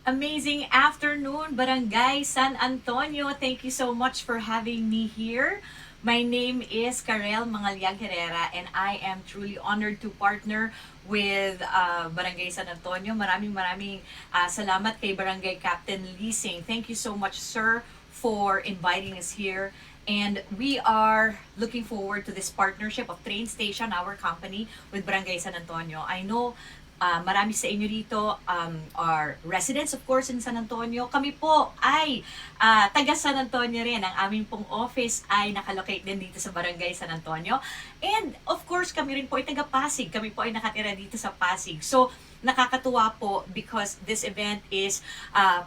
Amazing afternoon, Barangay San Antonio. Thank you so much for having me here. My name is Karel Mangalyag Herrera and I am truly honored to partner with Barangay San Antonio. Maraming salamat kay Barangay Captain Leasing. Thank you so much, sir, for inviting us here. And we are looking forward to this partnership of Train Station, our company, with Barangay San Antonio. I know marami sa inyo dito are residents of course in San Antonio. Kami po ay taga San Antonio rin. Ang aming pong office ay nakalocate din dito sa Barangay San Antonio. And of course kami rin po ay taga Pasig. Kami po ay nakatira dito sa Pasig. So nakakatuwa po because this event is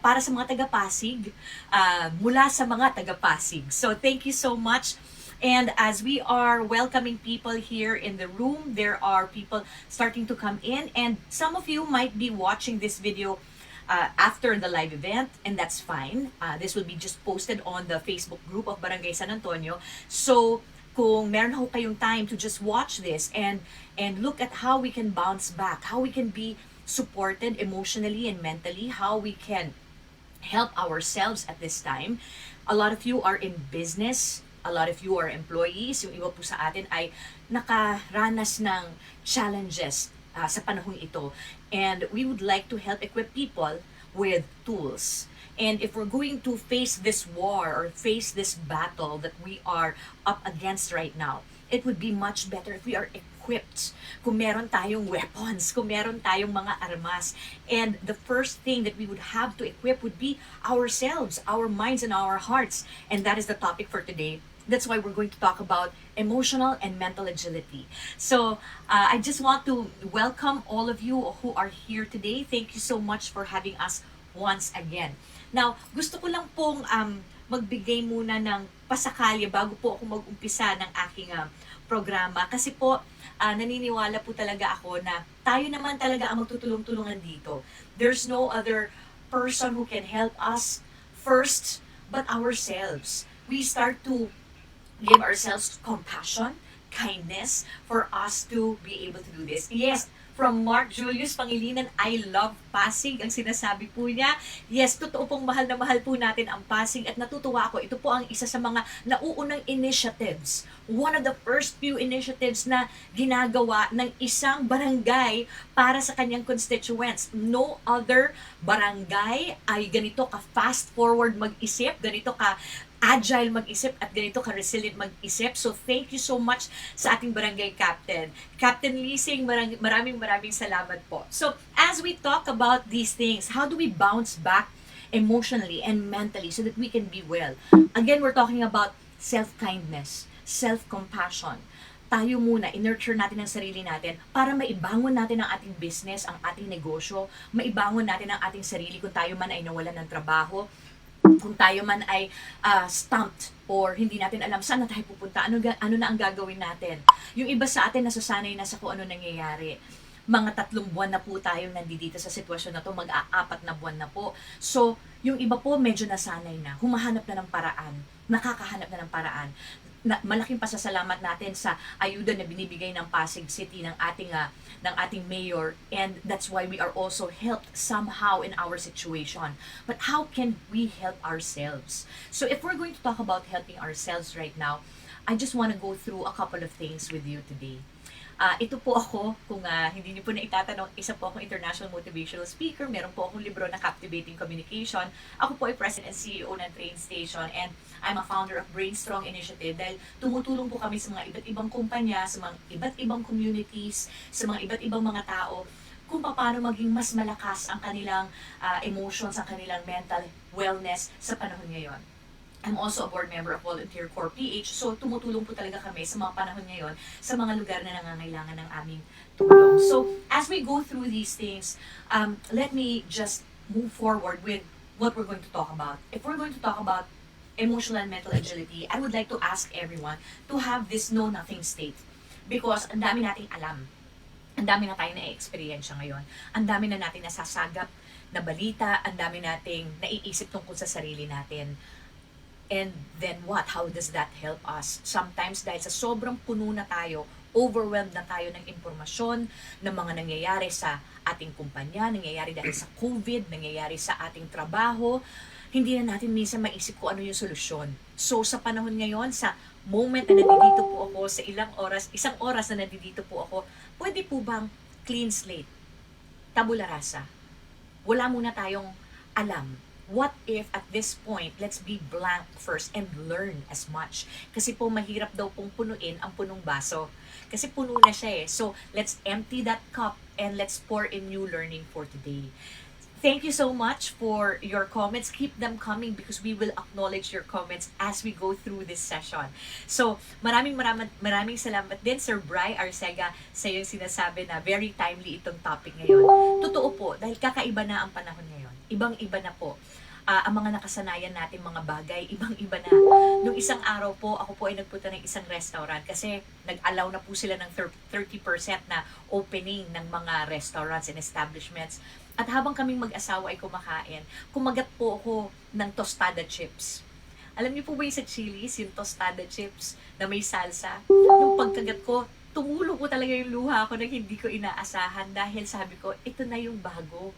para sa mga taga Pasig, mula sa mga taga Pasig. So thank you so much. And as we are welcoming people here in the room, there are people starting to come in. And some of you might be watching this video after the live event, and that's fine. This will be just posted on the Facebook group of Barangay San Antonio. So, kung meron ho kayong time to just watch this and look at how we can bounce back, how we can be supported emotionally and mentally, how we can help ourselves at this time. A lot of you are in business, a lot of you are employees, yung iba po sa atin ay nakaranas ng challenges sa panahong ito. And we would like to help equip people with tools. And if we're going to face this war or face this battle that we are up against right now, it would be much better if we are equipped. Kung meron tayong weapons, kung meron tayong mga armas. And the first thing that we would have to equip would be ourselves, our minds and our hearts. And that is the topic for today. That's why we're going to talk about emotional and mental agility. So I just want to welcome all of you who are here today. Thank you so much for having us once again. Now, gusto ko lang pong magbigay muna ng pasakalya bago po ako mag-umpisa ng aking programa. Kasi po, naniniwala po talaga ako na tayo naman talaga ang magtutulong-tulungan dito. There's no other person who can help us first but ourselves. We start to give ourselves compassion, kindness for us to be able to do this. Yes, from Mark Julius Pangilinan, I love Pasig. Ang sinasabi po niya, yes, totoo pong mahal na mahal po natin ang Pasig at natutuwa ako. Ito po ang isa sa mga nauunang initiatives. One of the first few initiatives na ginagawa ng isang barangay para sa kanyang constituents. No other barangay ay ganito ka fast forward mag-isip, ganito ka agile mag-isip at ganito ka-resilient mag-isip. So, thank you so much sa ating barangay captain. Captain Leasing, maraming salamat po. So, as we talk about these things, how do we bounce back emotionally and mentally so that we can be well? Again, we're talking about self-kindness, self-compassion. Tayo muna, i-nurture natin ang sarili natin para maibangon natin ang ating business, ang ating negosyo, maibangon natin ang ating sarili kung tayo man ay nawalan ng trabaho, kung tayo man ay stumped or hindi natin alam saan na tayo pupunta, ano na ang gagawin natin. Yung iba sa atin nasasanay na sa kung ano nangyayari. Mga 3 buwan na po tayong nandito sa sitwasyon na to, mag-4 na buwan na po. So, yung iba po medyo nasanay na, humahanap na ng paraan, nakakahanap na ng paraan. Malaking pasasalamat natin sa ayuda na binibigay ng Pasig City ng ating mayor, and that's why we are also helped somehow in our situation. But how can we help ourselves? So if we're going to talk about helping ourselves right now, I just want to go through a couple of things with you today. Ito po ako, kung hindi niyo po na itatanong, isa po akong international motivational speaker. Meron po akong libro na Captivating Communication. Ako po ay President and CEO ng Train Station, and I'm a founder of Brain Strong Initiative dahil tumutulong po kami sa mga iba't ibang kumpanya, sa mga iba't ibang communities, sa mga iba't ibang mga tao kung paano maging mas malakas ang kanilang emotions, ang kanilang mental wellness sa panahon ngayon. I'm also a board member of Volunteer Corps PH, so tumutulong po talaga kami sa mga panahon ngayon sa mga lugar na nangangailangan ng aming tulong. So, as we go through these things, let me just move forward with what we're going to talk about. If we're going to talk about emotional and mental agility, I would like to ask everyone to have this know-nothing state. Because ang dami nating alam. Ang dami na tayong na-experience ngayon. Ang dami na natin nasasagap na balita, ang dami nating naiisip tungkol sa sarili natin. And then what? How does that help us? Sometimes dahil sa sobrang puno na tayo, Overwhelmed na tayo ng impormasyon, ng mga nangyayari sa ating kumpanya, nangyayari dahil sa COVID, nangyayari sa ating trabaho. Hindi na natin minsan maisip kung ano yung solusyon. So sa panahon ngayon, sa moment na nandito po ako, sa isang oras na nandito po ako, pwede po bang clean slate, tabula rasa? Wala muna tayong alam. What if at this point, let's be blank first and learn as much? Kasi po mahirap daw pong punuin ang punong baso. Kasi puno na siya eh. So, let's empty that cup and let's pour in new learning for today. Thank you so much for your comments. Keep them coming because we will acknowledge your comments as we go through this session. So, maraming salamat din, Sir Bry Arcega, sa yung sinasabi na very timely itong topic ngayon. Totoo po, dahil kakaiba na ang panahon ngayon. Ibang-iba na po. Ang mga nakasanayan natin mga bagay, ibang-iba na. Nung isang araw po, ako po ay nagpunta ng isang restaurant kasi nag-allow na po sila ng 30% na opening ng mga restaurants and establishments. At habang kaming mag-asawa ay kumakain, kumagat po ako ng tostada chips. Alam niyo po ba yung sa Chili's, yung tostada chips na may salsa? Nung pagkagat ko, tumulo po talaga yung luha ko na hindi ko inaasahan dahil sabi ko, ito na yung bago.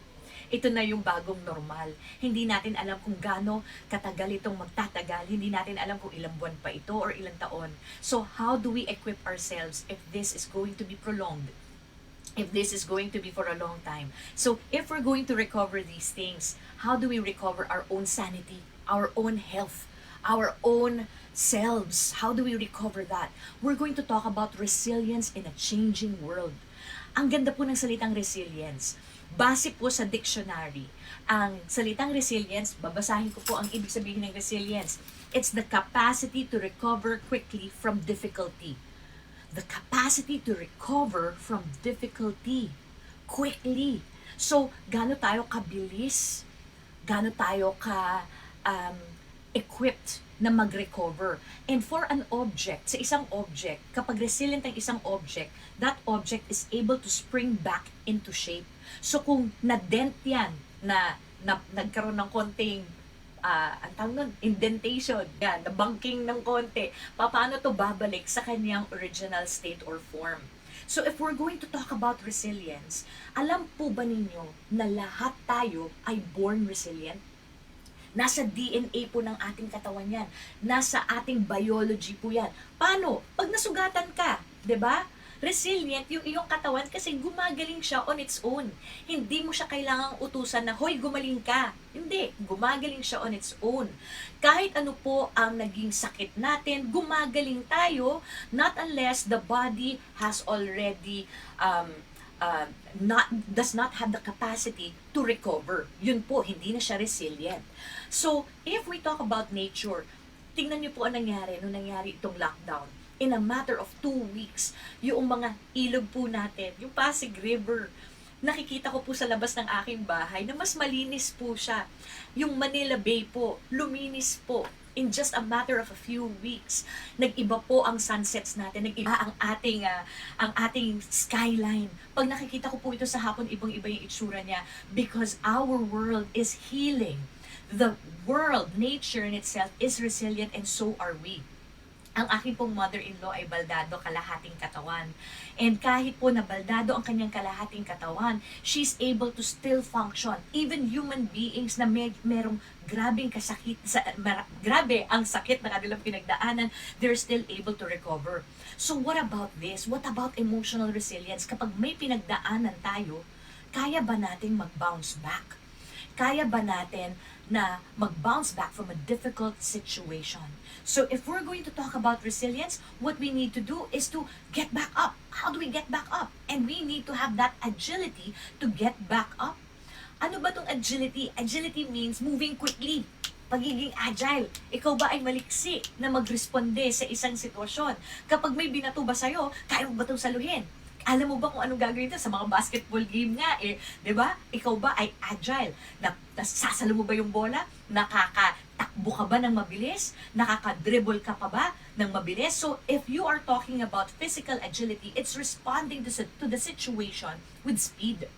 Ito na yung bagong normal. Hindi natin alam kung gaano katagal itong magtatagal. Hindi natin alam kung ilang buwan pa ito or ilang taon. So how do we equip ourselves if this is going to be prolonged? If this is going to be for a long time? So if we're going to recover these things, how do we recover our own sanity, our own health, our own selves? How do we recover that? We're going to talk about resilience in a changing world. Ang ganda po ng salitang resilience. Base po sa dictionary, ang salitang resilience, babasahin ko po ang ibig sabihin ng resilience. It's the capacity to recover quickly from difficulty. The capacity to recover from difficulty quickly. So, gaano tayo kabilis? Gaano tayo equipped na mag-recover? And for an object, sa isang object, kapag resilient ang isang object, that object is able to spring back into shape. So kung na-dent yan, na nagkaroon ng konting ang tawag nun, indentation, yan, na-bunking ng konti, paano to babalik sa kanyang original state or form? So if we're going to talk about resilience, alam po ba ninyo na lahat tayo ay born resilient? Nasa DNA po ng ating katawan yan. Nasa ating biology po yan. Paano? Pag nasugatan ka, 'di ba? Resilient yung iyong katawan kasi gumagaling siya on its own. Hindi mo siya kailangang utusan na, hoy, gumaling ka. Hindi, gumagaling siya on its own. Kahit ano po ang naging sakit natin, gumagaling tayo, not unless the body has already does not have the capacity to recover. Yun po, hindi na siya resilient. So, if we talk about nature, tingnan niyo po ang nangyari nung nangyari itong lockdown. In a matter of 2 weeks, yung mga ilog po natin, yung Pasig River, nakikita ko po sa labas ng aking bahay na mas malinis po siya. Yung Manila Bay po, luminis po. In just a matter of a few weeks, nag-iba po ang sunsets natin, nag-iba ang ating skyline. Pag nakikita ko po ito sa hapon, ibang-iba yung itsura niya because our world is healing. The world, nature in itself is resilient and so are we. Ang aking pong mother-in-law ay baldado kalahating katawan. And kahit po na baldado ang kanyang kalahating katawan, she's able to still function. Even human beings na merong grabing kasakit, grabe ang sakit na kanilang pinagdaanan, they're still able to recover. So what about this? What about emotional resilience? Kapag may pinagdaanan tayo, kaya ba nating mag-bounce back? Kaya ba natin na mag-bounce back from a difficult situation? So if we're going to talk about resilience, what we need to do is to get back up. How do we get back up? And we need to have that agility to get back up. Ano ba tong agility? Agility means moving quickly. Pagiging agile. Ikaw ba ay maliksi na magresponde sa isang sitwasyon? Kapag may binato ba sa'yo, kaya mo ba itong saluhin? Alam mo ba kung anong gagawin ito? Sa mga basketball game nga eh. 'Di ba? Ikaw ba ay agile? Sasalo mo ba yung bola? Nakakatakbo ka ba ng mabilis? Nakakadribble ka pa ba ng mabilis? So, if you are talking about physical agility, it's responding to the situation with speed.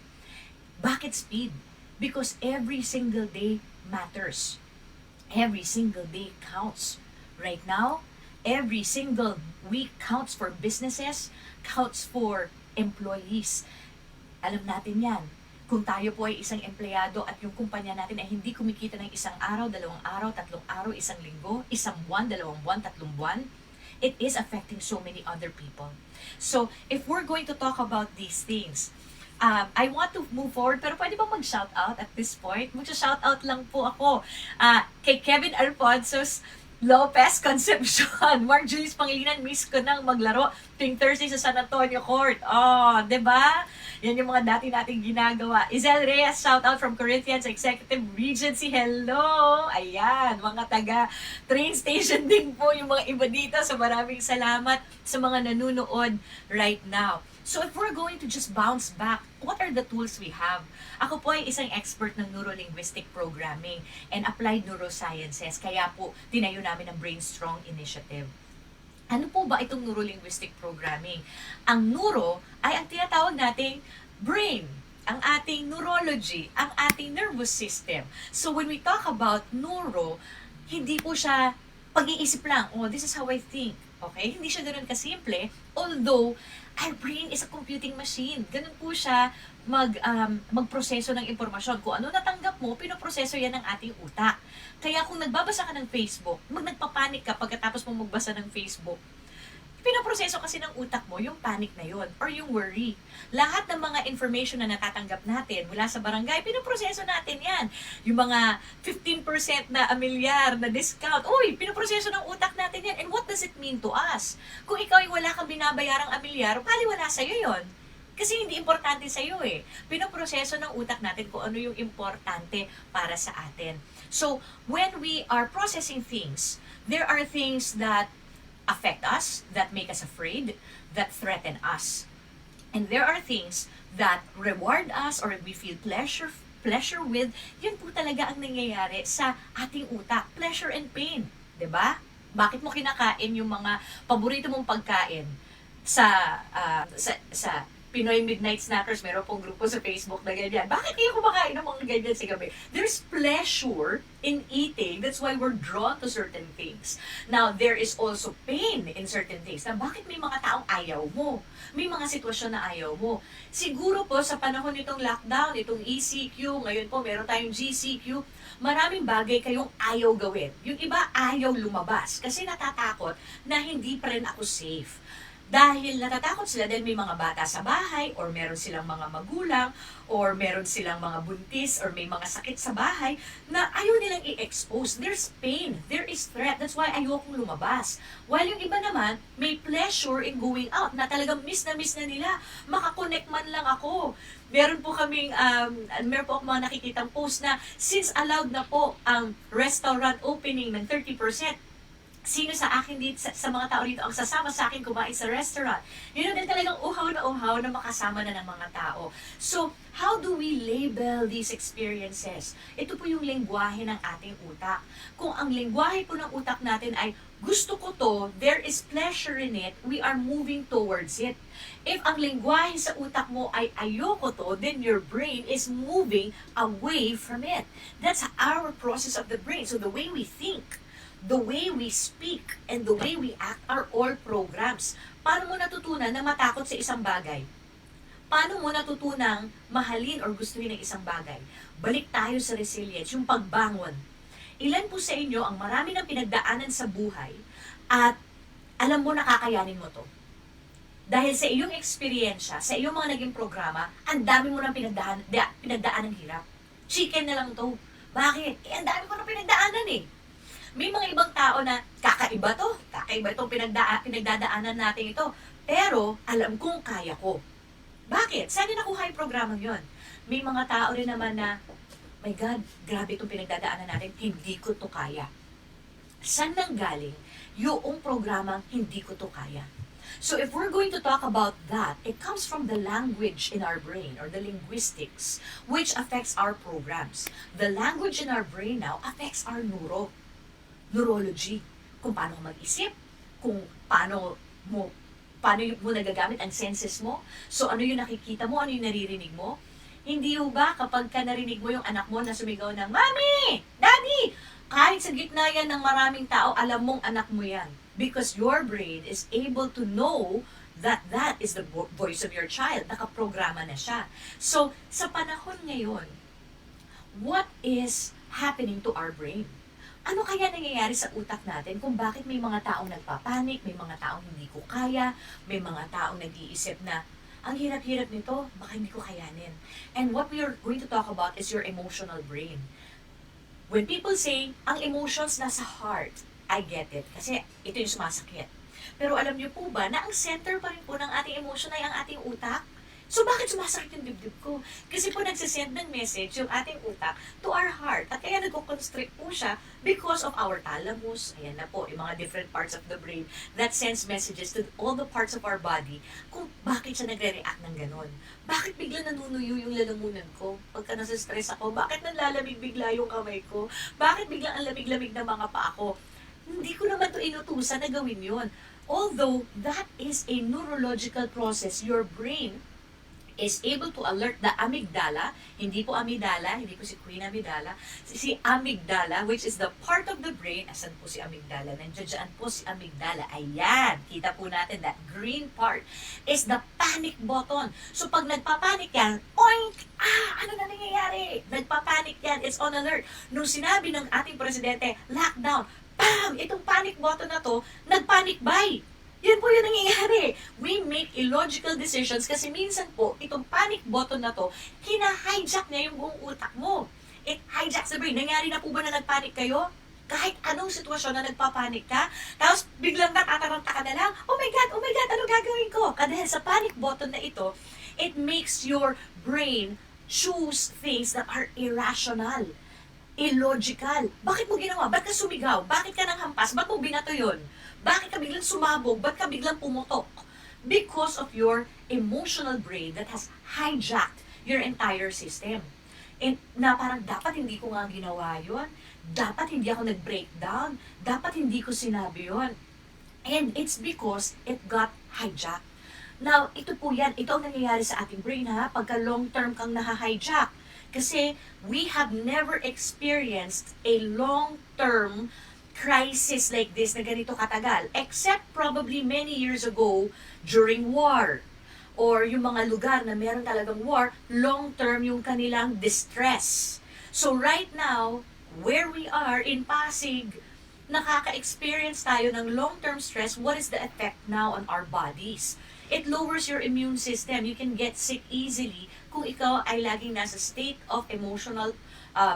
Bakit speed? Because every single day matters. Every single day counts. Right now, every single week counts for businesses. counts for employees. Alam natin yan. Kung tayo po ay isang empleyado at yung kumpanya natin ay hindi kumikita ng isang araw, 2 araw, 3 araw, 1 linggo, 1 buwan, 2 buwan, 3 buwan, it is affecting so many other people. So, if we're going to talk about these things, I want to move forward, pero pwede bang mag-shout out at this point? Mag-shout out lang po ako kay Kevin Alfonso's Lopez Concepcion. Mark Julius Pangilinan, miss ko nang maglaro tuwing Thursday sa San Antonio Court. Oh, 'di ba? Yan yung mga dati nating ginagawa. Izel Reyes, shout out from Corinthians Executive Regency. Hello! Ayan, mga taga train station din po yung mga iba dito. So maraming salamat sa mga nanunood right now. So if we're going to just bounce back, what are the tools we have? Ako po ay isang expert ng neurolinguistic programming and applied neurosciences. Kaya po, tinayo namin ang Brain Strong Initiative. Ano po ba itong neurolinguistic programming? Ang neuro ay ang tinatawag nating brain, ang ating neurology, ang ating nervous system. So when we talk about neuro, hindi po siya pag-iisip lang, oh, this is how I think. Okay? Hindi siya ganoon kasimple, although our brain is a computing machine. Ganun po siya magproseso ng impormasyon. Kung ano natanggap mo, pinoproseso yan ng ating utak. Kaya kung nagbabasa ka ng Facebook, nagpapanik ka pagkatapos mo magbasa ng Facebook, pinoproseso kasi ng utak mo yung panic na yon or yung worry. Lahat ng mga information na natatanggap natin mula sa barangay, pinoproseso natin yan. Yung mga 15% na amilyar na discount, uy, pinoproseso ng utak natin yan. And what does it mean to us? Kung ikaw ay wala kang binabayarang amilyar, wala sa'yo yon. Kasi hindi importante sa'yo eh. Pinoproseso ng utak natin kung ano yung importante para sa atin. So, when we are processing things, there are things that affect us, that make us afraid, that threaten us. And there are things that reward us or we feel pleasure with. Yun po talaga ang nangyayari sa ating utak. Pleasure and pain. 'Di ba? Bakit mo kinakain yung mga paborito mong pagkain sa Pinoy Midnight Snackers? Meron pong grupo sa Facebook na ganyan. Bakit kayo kumakain ng mga ganyan sa gabi? There's pleasure in eating. That's why we're drawn to certain things. Now, there is also pain in certain things. Na bakit may mga taong ayaw mo? May mga sitwasyon na ayaw mo. Siguro po sa panahon nitong lockdown, itong ECQ, ngayon po meron tayong GCQ, maraming bagay kayong ayaw gawin. Yung iba ayaw lumabas kasi natatakot na hindi pa rin ako safe. Dahil natatakot sila dahil may mga bata sa bahay or meron silang mga magulang or meron silang mga buntis or may mga sakit sa bahay na ayaw nilang i-expose. There's pain, there is threat. That's why ayokong lumabas. While yung iba naman, may pleasure in going out na talagang miss na nila. Makakonect man lang ako. Meron po akong mga nakikitang post na since allowed na po ang restaurant opening ng 30%, sino sa akin dito, sa mga tao dito ang sasama sa akin kumain sa restaurant? Yun ang talagang uhaw na makasama na ng mga tao. So, how do we label these experiences? Ito po yung lengguwahe ng ating utak. Kung ang lengguwahe po ng utak natin ay gusto ko to, there is pleasure in it, we are moving towards it. If ang lengguwahe sa utak mo ay ayoko to, then your brain is moving away from it. That's our process of the brain. So the way we think, the way we speak, and the way we act are all programs. Paano mo natutunan na matakot sa isang bagay? Paano mo natutunang mahalin or gustuhin ang isang bagay? Balik tayo sa resilience, yung pagbangon. Ilan po sa inyo ang marami ng pinagdaanan sa buhay at alam mo na kakayanin mo to? Dahil sa iyong eksperyensya, sa iyong mga naging programa, ang dami mo ng pinagdaan ng hirap. Chicken na lang to. Bakit? Ang dami ko ng pinagdaanan eh. May mga ibang tao na kakaiba itong pinagdadaanan natin ito. Pero alam kong kaya ko. Bakit? Saan din nakuha yung programang yon? May mga tao rin naman na, my God, grabe itong pinagdadaanan natin, hindi ko to kaya. Saan nang galing yung programang hindi ko to kaya? So if we're going to talk about that, it comes from the language in our brain or the linguistics, which affects our programs. The language in our brain now affects our neurology, kung paano mag-isip, kung paano mo nagagamit ang senses mo. So ano yung nakikita mo, ano yung naririnig mo. Hindi ba kapag ka narinig mo yung anak mo na sumigaw ng, Mami! Daddy! Kahit sa gitna yan ng maraming tao, alam mong anak mo yan. Because your brain is able to know that is the voice of your child. Nakaprograma na siya. So, sa panahon ngayon, what is happening to our brain? Ano kaya nangyayari sa utak natin kung bakit may mga taong nagpapanik, may mga taong hindi ko kaya, may mga taong nag-iisip na, ang hirap-hirap nito, baka hindi ko kayanin. And what we are going to talk about is your emotional brain. When people say, ang emotions nasa heart, I get it. Kasi ito yung sumasakit. Pero alam niyo po ba na ang center pa rin po ng ating emotion ay ang ating utak? So bakit sumasakit yung dibdib ko? Kasi po nagsisend ng message yung ating utak to our heart. At kaya nagko-constrict po siya because of our thalamus. Ayan na po, yung mga different parts of the brain that sends messages to all the parts of our body kung bakit siya nagre-react ng ganon. Bakit bigla nanunuyo yung lalamunan ko? Pagka nasa-stress ako, bakit nanlalamig bigla yung kamay ko? Bakit bigla ang lamig-lamig ng mga paa ko? Hindi ko naman to inutusan na gawin yun. Although, that is a neurological process. Your brain is able to alert the amygdala, hindi po amygdala, hindi po si Queen Amygdala, si amygdala, which is the part of the brain. Asan po si amygdala? Nandiyan po si amygdala. Ayan, kita po natin that green part is the panic button. So pag nagpapanik yan, oink! Ano na nangyayari? Nagpapanik yan, it's on alert. Nung sinabi ng ating presidente, lockdown, bam! Itong panic button na to, nagpanic buy. Yan po yung nangyayari. We make illogical decisions kasi minsan po, itong panic button na to, hina-hijack niya yung buong utak mo. It hijacks the brain. Nangyari na po ba na nagpanic kayo? Kahit anong sitwasyon na nagpapanik ka, tapos biglang natataranta ka na lang, oh my God, ano gagawin ko? Dahil sa panic button na ito, it makes your brain choose things that are irrational, illogical. Bakit mo ginawa? Ba't ka sumigaw? Bakit ka nang hampas? Ba't mo binato yun? Bakit ka biglang sumabog? Ba't ka biglang pumutok? Because of your emotional brain that has hijacked your entire system. And na parang dapat hindi ko nga ginawa yun. Dapat hindi ako nag-breakdown. Dapat hindi ko sinabi yun. And it's because it got hijacked. Now, ito po yan. Ito ang nangyayari sa ating brain ha. Pagka long-term kang naha-hijack. Kasi we have never experienced a long-term crisis like this na ganito katagal, except probably many years ago during war. Or yung mga lugar na meron talagang war, long-term yung kanilang distress. So right now, where we are in Pasig, nakaka-experience tayo ng long-term stress. What is the effect now on our bodies? It lowers your immune system. You can get sick easily kung ikaw ay laging nasa state of emotional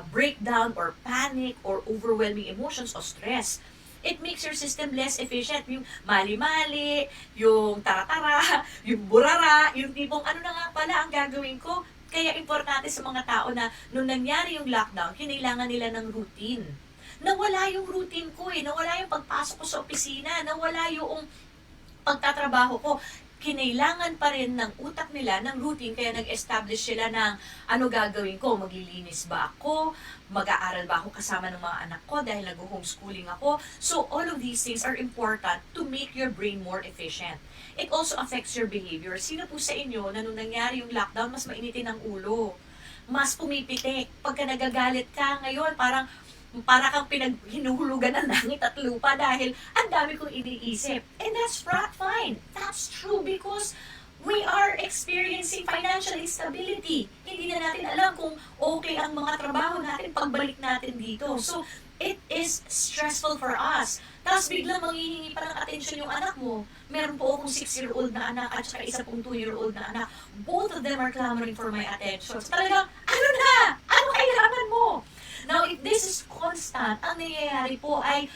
breakdown or panic or overwhelming emotions o stress. It makes your system less efficient. Yung mali-mali, yung tara-tara, yung burara, yung tipong ano na nga pala ang gagawin ko. Kaya importante sa mga tao na nung nangyari yung lockdown, kinailangan nila ng routine. Nawala yung routine ko nawala yung pagpasok ko sa opisina, nawala yung pagtatrabaho ko. Kinailangan pa rin ng utak nila ng routine, kaya nag-establish sila ng ano gagawin ko, maglilinis ba ako, mag-aaral ba ako kasama ng mga anak ko dahil nag-homeschooling ako. So all of these things are important to make your brain more efficient. It also affects your behavior. Sino po sa inyo na nung nangyari yung lockdown, mas mainitin ang ulo, mas pumipitik, pagka nagagalit ka ngayon, para kang hinuhulugan ng langit at lupa dahil ang dami kong iniisip. And that's fine. That's true because we are experiencing financial instability. Hindi na natin alam kung okay ang mga trabaho natin pagbalik natin dito. So, it is stressful for us. Tapos biglang manghihingi pa ng attention yung anak mo. Meron po akong 6-year-old na anak at saka isa pong 2-year-old na anak. Both of them are clamoring for my attention. So, talagang, ano na? Ano kailangan mo? Now, if this is constant, ang nangyayari po ay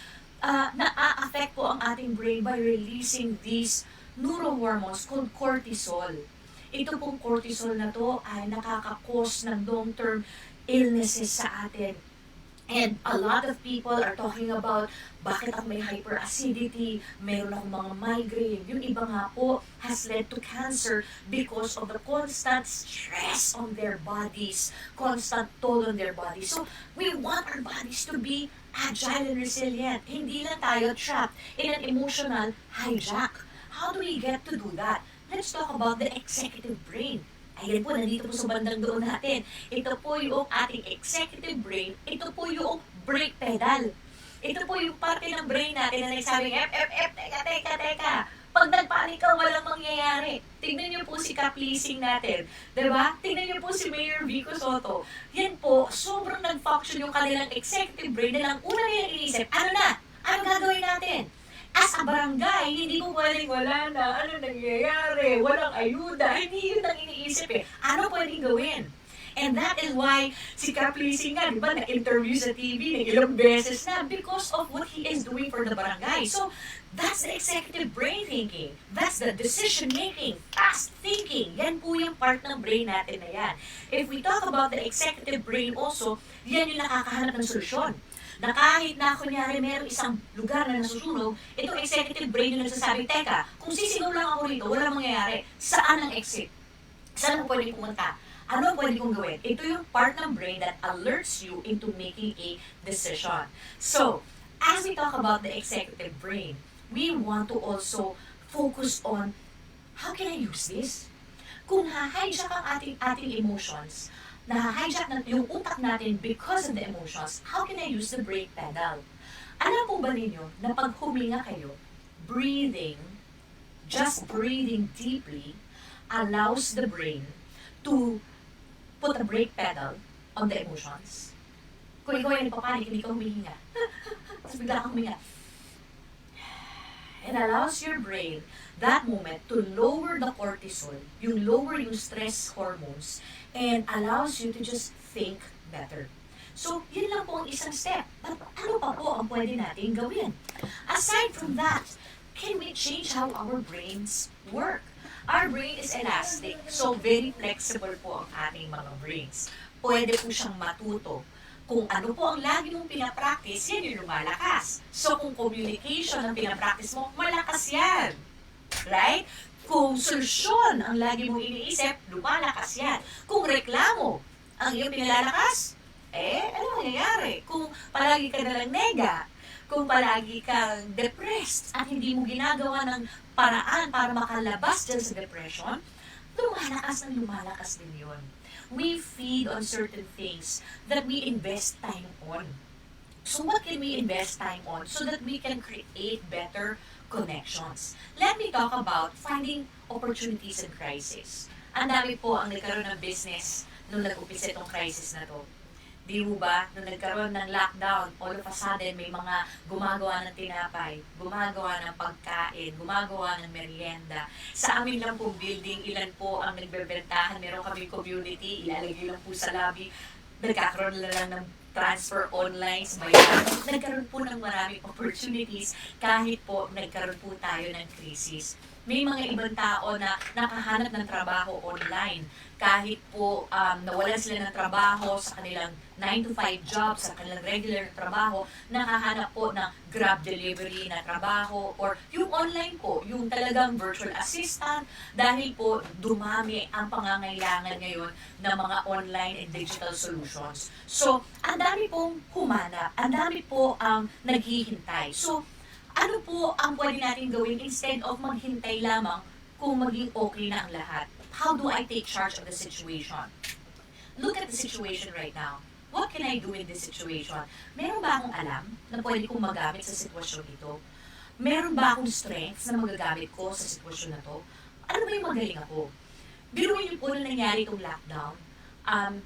na-affect po ang ating brain by releasing these neurohormones called cortisol. Ito pong cortisol na to ay nakaka-cause ng long-term illnesses sa atin. And a lot of people are talking about bakit ako may hyperacidity, mayroon akong mga migraine. Yung iba nga po has led to cancer because of the constant stress on their bodies, constant toll on their bodies. So, we want our bodies to be agile and resilient. Hindi lang tayo trapped in an emotional hijack. How do we get to do that? Let's talk about the executive brain. Ayan po, nandito po sa bandang doon natin. Ito po yung ating executive brain. Ito po yung brake pedal. Ito po yung parte ng brain natin na nagsabing, teka. Pag nagpanik ka, walang mangyayari. Tingnan niyo po si ka-pleasing natin. Diba? Tingnan niyo po si Mayor Vico Soto. Yan po, sobrang nag-function yung kanilang executive brain na lang una nilang inisip, ano na? Ano gagawin natin? As a barangay, hindi mo pwedeng wala na, ano nangyayari, walang ayuda, hindi yun ang iniisip eh. Ano pwedeng gawin? And that is why si ka-pleasing nga, di ba, na-interview sa TV ng ilang beses na because of what he is doing for the barangay. So, that's the executive brain thinking. That's the decision-making, fast thinking. Yan po yung part ng brain natin na yan. If we talk about the executive brain also, yan yung nakakahanap ng solusyon. Na kahit na kunyari meron isang lugar na nasusunog, itong executive brain yung nagsasabi, teka, kung sisigaw lang ako rito, wala mangyayari. Saan ang exit? Saan ako pwede pumunta? Ano pwede kong gawin? Ito yung part ng brain that alerts you into making a decision. So, as we talk about the executive brain, we want to also focus on, how can I use this? Kung ha-hijack ang ating emotions, na-hijack na yung utak natin because of the emotions, how can I use the brake pedal? Alam po ba ninyo na pag huminga kayo, breathing, just breathing deeply, allows the brain to put a brake pedal on the emotions. Kung ikaw ay nagpapanik, hindi ka humihinga. Tapos bigla kang huminga. It allows your brain, that moment, to lower the cortisol, yung lower yung stress hormones, and allows you to just think better. So, yun lang po ang isang step. But ano pa po ang pwede natin gawin? Aside from that, can we change how our brains work? Our brain is elastic, so very flexible po ang ating mga brains. Pwede po siyang matuto. Kung ano po ang lagi mong pinapractice, yan yung lumalakas. So kung communication ang pinapractice mo, malakas yan. Right? Kung solusyon ang lagi mong iniisip, lumalakas yan. Kung reklamo ang iyong pinalalakas, ano mangyayari? Kung palagi ka nalang nega, kung palagi kang depressed at hindi mo ginagawa ng paraan para makalabas dyan sa depression, lumalakas din yun. We feed on certain things that we invest time on. So what can we invest time on so that we can create better connections? Let me talk about finding opportunities in crisis. Ang dami po ang nagkaroon ng business nung nag-upisa itong crisis na to. Di mo ba, nung nagkaroon ng lockdown, all of a sudden may mga gumagawa ng tinapay, gumagawa ng pagkain, gumagawa ng merienda. Sa amin lang pong building, ilan po ang nagbebentahan, meron kami community, ilalagay lang po sa lobby, nagkakaroon na lang ng transfer online sa bayan. Nagkaroon po ng maraming opportunities kahit po nagkaroon po tayo ng crisis. May mga ibang tao na nakahanap ng trabaho online. Kahit po nawalan sila ng trabaho sa kanilang 9-to-5 job, sa kanilang regular na trabaho, nakahanap po ng Grab delivery na trabaho or yung online po, yung talagang virtual assistant dahil po dumami ang pangangailangan ngayon ng mga online and digital solutions. So, ang dami pong humanap, ang dami po ang naghihintay. So, ano po ang pwede natin gawin instead of maghintay lamang kung maging okay na ang lahat? How do I take charge of the situation? Look at the situation right now. What can I do in this situation? Meron ba akong alam na pwede kong magamit sa sitwasyon ito? Meron ba akong strengths na magagamit ko sa sitwasyon na to? Ano ba yung magaling ako? Biruin niyo po na nangyari itong lockdown.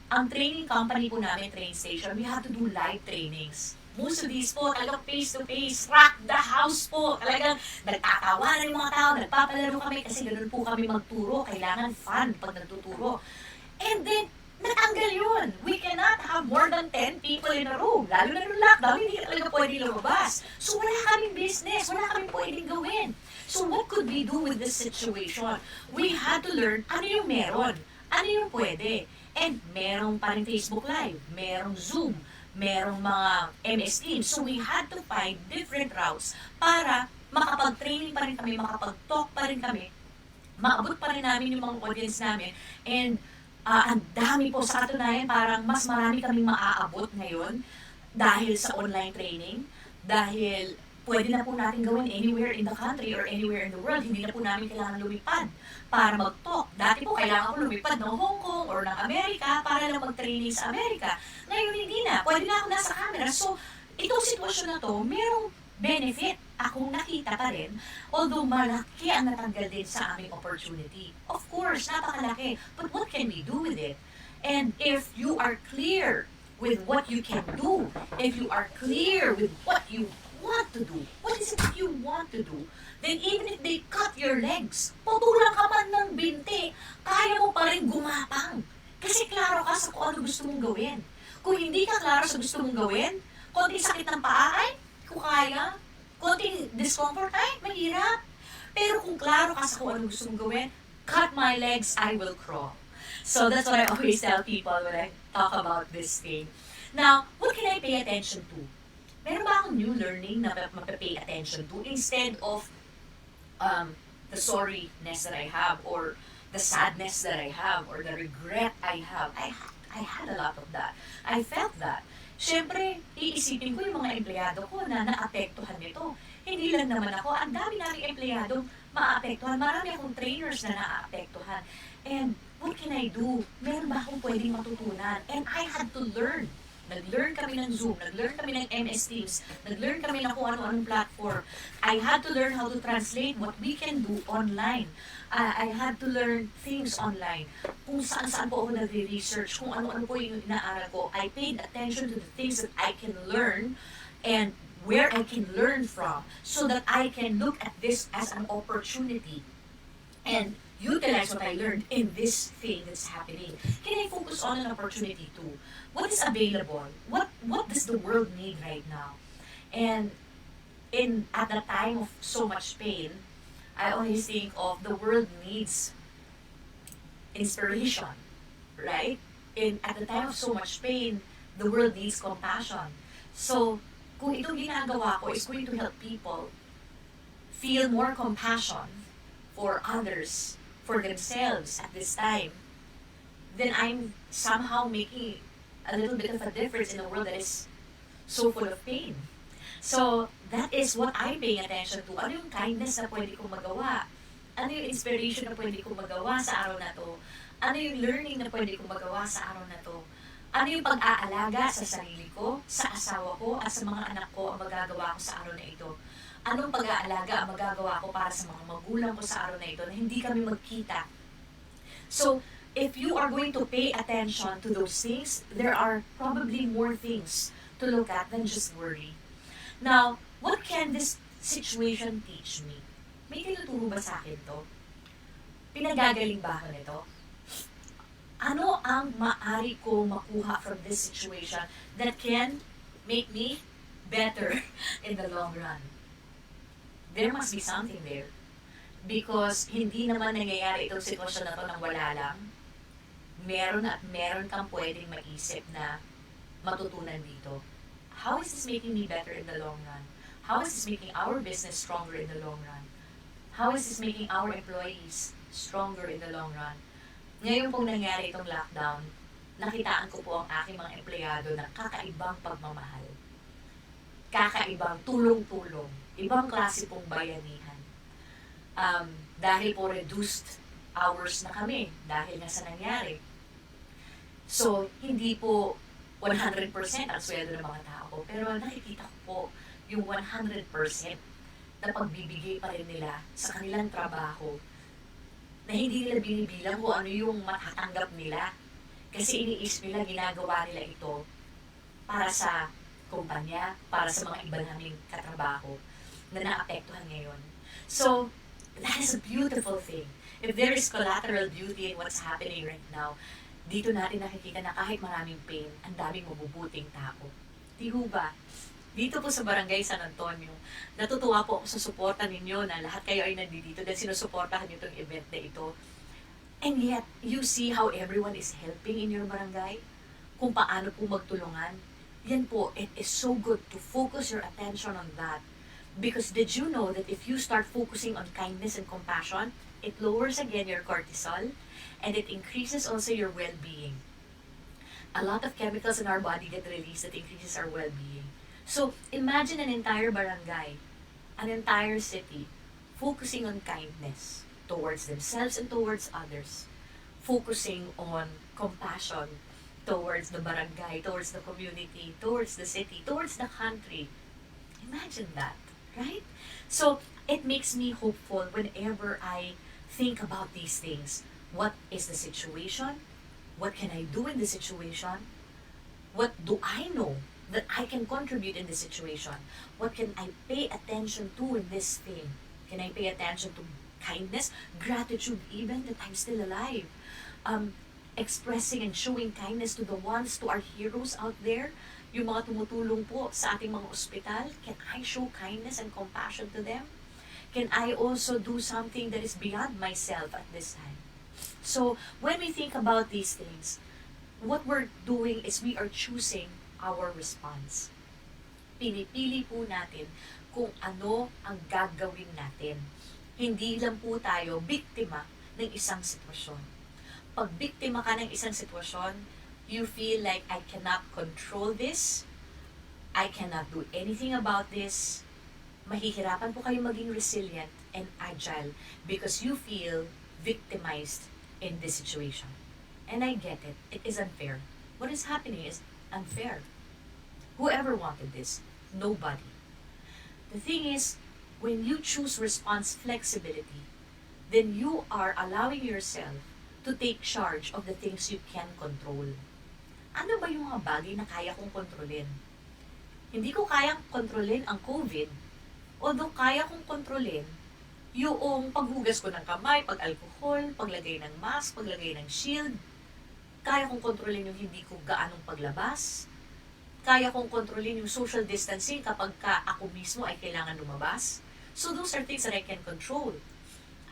Ang training company po namin, train station, we have to do live trainings. Most of these po, talagang face-to-face, rock the house po. Talagang nagtatawanan yung mga tao, nagpapalaro kami kasi ganun po kami magturo. Kailangan fun pag nagtuturo. And then, natanggal yun. We cannot have more than 10 people in a room. Lalo na nung lockdown, hindi ka talaga pwede lumabas. So wala kaming business, wala kaming pwedeng gawin. So what could we do with this situation? We had to learn ano yung meron, ano yung pwede. And merong pa rin Facebook Live, merong Zoom, merong mga MS Teams. So we had to find different routes para makapag-training pa rin kami, makapag-talk pa rin kami, maabot pa rin namin yung mga audience namin. And ang dami po sa katunayan, parang mas marami kaming maaabot ngayon dahil sa online training, dahil pwede na po natin gawin anywhere in the country or anywhere in the world. Hindi na po namin kailangan lumipad para mag-talk. Dati po kailangan ko lumipad ng Hong Kong or ng Amerika para lang mag-training sa Amerika. Ngayon hindi na. Pwede na ako nasa camera. So, itong sitwasyon na to, merong benefit akong nakita pa rin, although malaki ang natanggal din sa aming opportunity. Of course, napakalaki. But what can we do with it? And if you are clear with what you can do, if you are clear with what you want to do, what is it that you want to do, then even if they cut your legs, putulan ka man ng binti, kaya mo pa rin gumapang. Kasi klaro ka sa kung ano gusto mong gawin. Kung hindi ka klaro sa gusto mong gawin, konting sakit ng paa, ay, kung kaya, konting discomfort, ay, mahirap. Pero kung klaro ka sa kung ano gusto mong gawin, cut my legs, I will crawl. So that's what I always tell people when I talk about this thing. Now, what can I pay attention to? Meron ba akong new learning na mapapay attention to instead of the sorriness that I have or the sadness that I have or the regret I have? I had a lot of that. I felt that. Siyempre, iisipin ko yung mga empleyado ko na naapektuhan nito. Hindi lang naman ako. Ang dami naming empleyadong maapektuhan. Marami akong trainers na naapektuhan. And what can I do? Meron ba akong pwedeng matutunan? And I had to learn. Nag-learn kami ng Zoom, nag-learn kami ng MS Teams, nag-learn kami ng kung ano-anong platform. I had to learn how to translate what we can do online. I had to learn things online. Kung saan-saan po ako nag-research, kung ano-ano po yung inaaral ko. I paid attention to the things that I can learn and where I can learn from so that I can look at this as an opportunity and utilize what I learned in this thing that's happening. Can I focus on an opportunity too? What is available? What does the world need right now? And at the time of so much pain, I always think of the world needs inspiration, right? At the time of so much pain, the world needs compassion. So, kung itong ginagawa ko is going to help people feel more compassion for others, for themselves at this time, then I'm somehow making a little bit of a difference in a world that is so full of pain. So, that is what I'm paying attention to. Ano yung kindness na pwede kong magawa? Ano yung inspiration na pwede kong magawa sa araw na to? Ano yung learning na pwede kong magawa sa araw na to? Ano yung pag-aalaga sa sarili ko, sa asawa ko, at sa mga anak ko ang magagawa ko sa araw na ito? Anong pag-aalaga ang magagawa ko para sa mga magulang ko sa araw na ito na hindi kami magkita? So, if you are going to pay attention to those things, there are probably more things to look at than just worry. Now, what can this situation teach me? May tinuturo ba sa akin to? Pinagagaling ba ako nito? Ano ang maaari ko makuha from this situation that can make me better in the long run? There must be something there. Because hindi naman nangyayari itong sitwasyon na to nang wala lang. Meron at meron kang pwedeng maisip na matutunan dito. How is this making me better in the long run? How is this making our business stronger in the long run? How is this making our employees stronger in the long run? Ngayon pong nangyari itong lockdown, nakitaan ko po ang aking mga empleyado na kakaibang pagmamahal. Kakaibang tulong-tulong. Ibang klase pong bayanihan. Dahil po reduced hours na kami dahil nga sa nangyari. So, hindi po 100% ang sweldo ng mga tao. Pero nakikita ko po yung 100% na pagbibigay pa rin nila sa kanilang trabaho na hindi nila binibilang kung ano yung matatanggap nila. Kasi iniisip nila, ginagawa nila ito para sa kumpanya, para sa mga iba naming katrabaho na naapektuhan ngayon. So, that is a beautiful thing. If there is collateral beauty in what's happening right now, dito natin nakikita na kahit maraming pain, ang daming mabubuting tao. Di ho ba? Dito po sa Barangay San Antonio, natutuwa po ako sa suporta ninyo na lahat kayo ay nandito dahil sinusuportahan nyo itong event na ito. And yet, you see how everyone is helping in your barangay? Kung paano po magtulungan? Yan po, it is so good to focus your attention on that. Because did you know that if you start focusing on kindness and compassion, it lowers again your cortisol, and it increases also your well-being. A lot of chemicals in our body get released that increases our well-being. So, imagine an entire barangay, an entire city, focusing on kindness towards themselves and towards others. Focusing on compassion towards the barangay, towards the community, towards the city, towards the country. Imagine that. right? So it makes me hopeful whenever I think about these things. What is the situation? What can I do in the situation? What do I know that I can contribute in this situation? What can I pay attention to in this thing? Can I pay attention to kindness, gratitude even that I'm still alive? Um, Expressing and showing kindness to the ones, to our heroes out there, yung mga tumutulong po sa ating mga ospital, can I show kindness and compassion to them? Can I also do something that is beyond myself at this time? So, when we think about these things, what we're doing is we are choosing our response. Pinipili po natin kung ano ang gagawin natin. Hindi lang po tayo biktima ng isang sitwasyon. Pag biktima ka ng isang sitwasyon, you feel like, I cannot control this, I cannot do anything about this, mahihirapan po kayo maging resilient and agile because you feel victimized in this situation. And I get it. It is unfair. What is happening is unfair. Whoever wanted this? Nobody. The thing is, when you choose response flexibility, then you are allowing yourself to take charge of the things you can control. Ano ba yung mga bagay na kaya kong kontrolin? Hindi ko kayang kontrolin ang COVID, although kaya kong kontrolin yung paghugas ko ng kamay, pag-alcohol, paglagay ng mask, paglagay ng shield. Kaya kong kontrolin yung hindi ko gaanong paglabas. Kaya kong kontrolin yung social distancing kapag ako mismo ay kailangan lumabas. So those are things that I can control.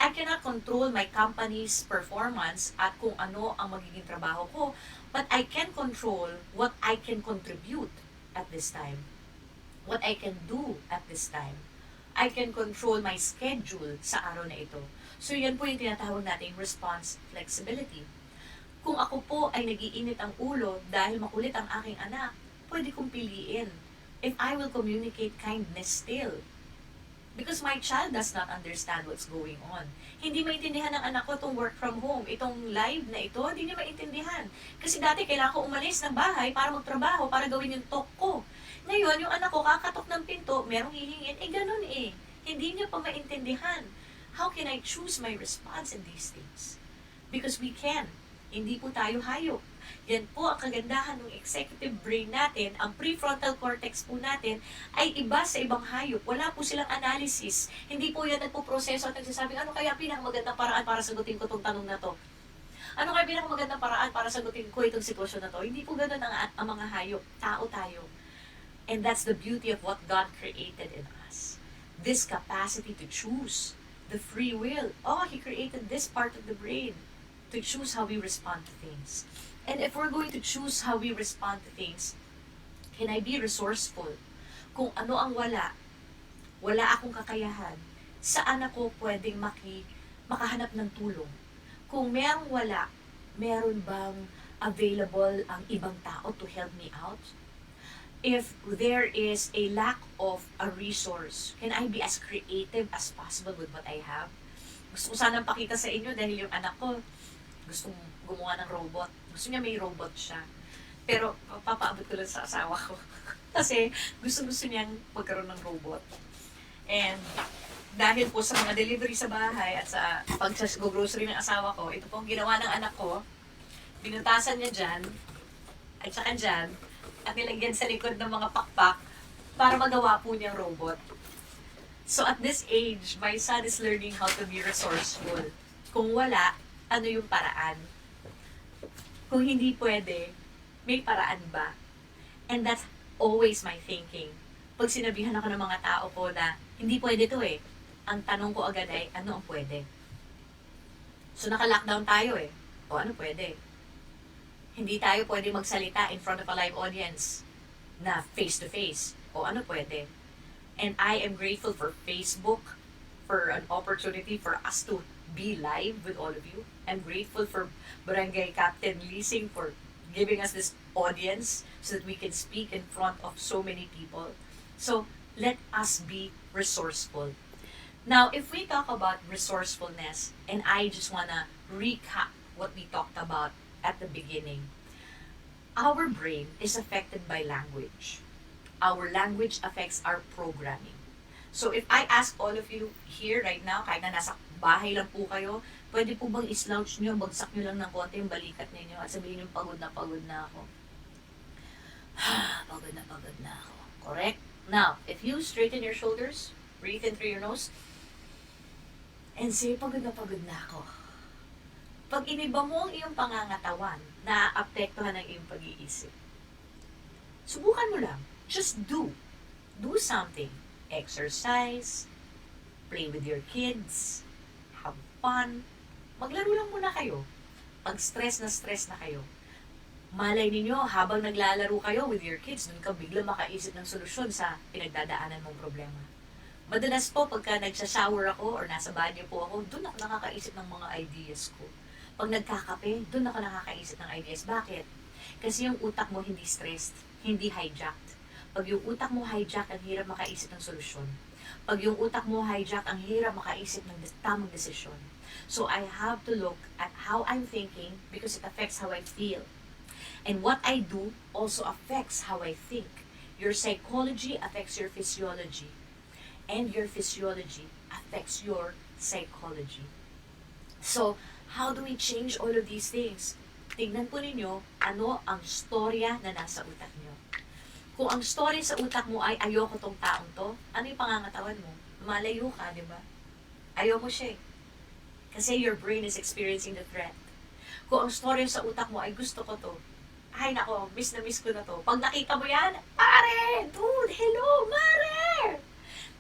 I cannot control my company's performance at kung ano ang magiging trabaho ko, but I can control what I can contribute at this time. What I can do at this time. I can control my schedule sa araw na ito. So yan po yung tinatawag nating response flexibility. Kung ako po ay nagiinit ang ulo dahil makulit ang aking anak, pwede kong piliin if I will communicate kindness still. Because my child does not understand what's going on. Hindi maintindihan ng anak ko itong work from home, itong live na ito, hindi niya maintindihan. Kasi dati kailangan ko umalis ng bahay para magtrabaho, para gawin yung talk ko. Ngayon, yung anak ko kakatok ng pinto, merong hihingin, ganun eh. Hindi niya pa maintindihan. How can I choose my response in these things? Because we can. Hindi po tayo hayop. Yan po ang kagandahan ng executive brain natin. Ang prefrontal cortex po natin ay iba sa ibang hayop. Wala po silang analysis. Hindi po yan nagpo-proseso at nagsasabing, ano kaya pinakamagandang paraan para sagutin ko itong tanong na to? Ano kaya pinakamagandang paraan para sagutin ko itong sitwasyon na to? Hindi po ganun ang mga hayop. Tao tayo. And that's the beauty of what God created in us. This capacity to choose. The free will. Oh, He created this part of the brain to choose how we respond to things. And if we're going to choose how we respond to things, can I be resourceful? Kung ano ang wala akong kakayahan, saan ako pwedeng makahanap ng tulong? Kung merong wala, meron bang available ang ibang tao to help me out? If there is a lack of a resource, can I be as creative as possible with what I have? Gusto ko sanang pakita sa inyo dahil yung anak ko, gustong gumawa ng robot. Gusto niya may robot siya. Pero papaabot ko lang sa asawa ko. Kasi gusto niyang magkaroon ng robot. And dahil po sa mga delivery sa bahay at sa pag-grocery ng asawa ko, ito po ang ginawa ng anak ko. Binutasan niya dyan, at saka dyan, at nilagyan sa likod ng mga pakpak para magawa po niyang robot. So at this age, my son is learning how to be resourceful. Kung wala, ano yung paraan? Kung hindi pwede, may paraan ba? And that's always my thinking. Pag sinabihan ako ng mga tao ko na, hindi pwede to eh. Ang tanong ko agad ay, ano ang pwede? So naka-lockdown tayo eh. O ano pwede? Hindi tayo pwede magsalita in front of a live audience na face-to-face. O ano pwede? And I am grateful for Facebook, for an opportunity for us to be live with all of you. I'm grateful for Barangay Captain Leasing for giving us this audience so that we can speak in front of so many people. So, let us be resourceful. Now, if we talk about resourcefulness, and I just want to recap what we talked about at the beginning, our brain is affected by language. Our language affects our programming. So if I ask all of you here right now, kahit na nasa bahay lang po kayo, pwede po bang islouch nyo, bagsak nyo lang ng konti yung balikat ninyo at sabihin nyo, pagod na ako. Pagod na ako. Correct? Now, if you straighten your shoulders, breathe in through your nose, and say, pagod na ako. Pag iniba mo ang iyong pangangatawan, naaapektuhan ang iyong pag-iisip. Subukan mo lang. Just do. Do something. Exercise, play with your kids, have fun, maglaro lang muna kayo. Pag stress na kayo, malay ninyo, habang naglalaro kayo with your kids, dun ka bigla makaisip ng solusyon sa pinagdadaanan mong problema. Madalas po, pagka nagsashower ako or nasa banyo po ako, dun ako nakakaisip ng mga ideas ko. Pag nagkakape, dun ako nakakaisip ng ideas. Bakit? Kasi yung utak mo hindi stressed, hindi hijacked. Pag yung utak mo hijack, ang hirap makaisip ng solusyon. Pag yung utak mo hijack, ang hirap makaisip ng tamang desisyon. So I have to look at how I'm thinking because it affects how I feel. And what I do also affects how I think. Your psychology affects your physiology. And your physiology affects your psychology. So, how do we change all of these things? Tingnan po ninyo, ano ang storya na nasa utak nyo. Kung ang story sa utak mo ay ayoko tong taong to, ano yung pangangatawan mo? Malayo ka, di ba? Ayoko siya eh. Kasi your brain is experiencing the threat. Kung ang story sa utak mo ay gusto ko to, ay nako, miss na miss ko na to. Pag nakita mo yan, pare! Dude, hello, mare!